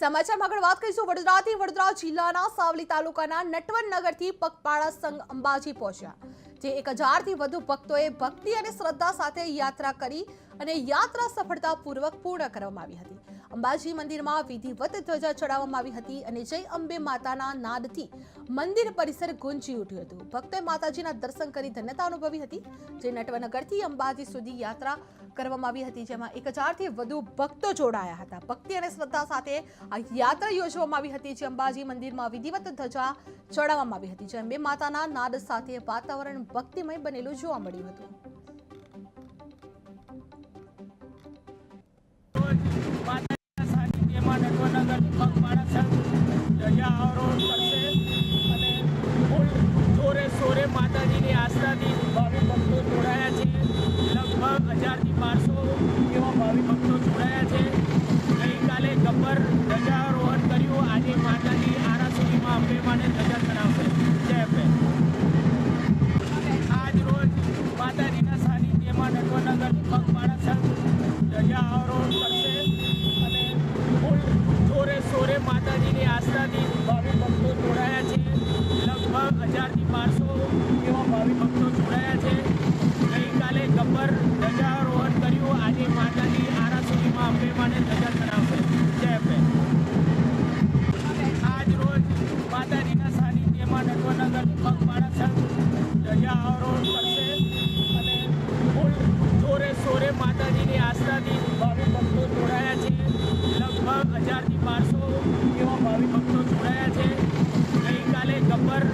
સમાચારમાં આગળ વાત કરીશું વડોદરાથી। વડોદરા જિલ્લાના સાવલી તાલુકાના નટવરનગરથી પગપાળા સંઘ અંબાજી પહોંચ્યા, જે 1000થી વધુ ભક્તોએ ભક્તિ અને શ્રદ્ધા સાથે યાત્રા કરી અને યાત્રા સફળતાપૂર્વક પૂર્ણ કરવામાં આવી હતી। અંબાજી મંદિરમાં વિધિવત ધ્વજા ચડાવવામાં આવી હતી અને જય અંબે માતાના નાદથી મંદિર પરિસર ગુંજી ઉઠ્યું હતું। ભક્તોએ માતાજીના દર્શન કરી ધન્યતા અનુભવી હતી, જે નટવરનગરથી અંબાજી સુધી યાત્રા કરવામાં આવી હતી, જેમાં 1000થી વધુ ભક્તો જોડાયા હતા। ભક્તિ અને શ્રદ્ધા સાથે આ યાત્રા યોજવામાં આવી હતી, જે અંબાજી મંદિરમાં વિધિવત ધજા ચડાવવામાં આવી હતી, જે અંબે માતાના નાદ સાથે વાતાવરણ ભક્તિમય બનેલું જોવા મળ્યું હતું। નટવરનગર પગપાળા સંઘ ધજા અવરોધ કરશે અને ફૂલ જોરે શોરે માતાજીની આસ્થાથી ભાવિ ભક્તો જોડાયા છે। લગભગ 1000થી 1200 એવા ભાવિ ભક્તો જોડાયા છે। ગઈકાલે ગબ્બર ધજારોહણ કર્યું, આજે માતાજી આરાસુરીમાં અંબે માને ધજા ચડાવશે। જય અંબે। આજ રોજ માતાજીના સાનિધ્યમાં નટવરનગર પગપાળા સંઘ ધજા અવરોધ કરશે અને ફૂલ જોરે શોરે માતાજીની આસ્થાથી ભાવિ ભક્તો જોડાયા છે। લગભગ 1000થી 1200 એવા ભાવિ ભક્તો જોડાયા છે। ગઈકાલે ગબ્બર ધજારોહણ કર્યું, આજે માતાજી આરાસુરીમાં અંબે માને ધજા ચડાવશે। જય અંબે। આજ રોજ માતાજીના સાનિધ્યમાં નટવરનગર પગપાળા સંઘ ધજા અવરોધ કરશે અને ફૂલ જોરે શોરે માતાજીની આસ્થાથી ભાવિ ભક્તો જોડાયા છે। લગભગ 1000થી 1200 એવા ભાવિ ભક્તો જોડાયા છે। ગઈકાલે ગબ્બર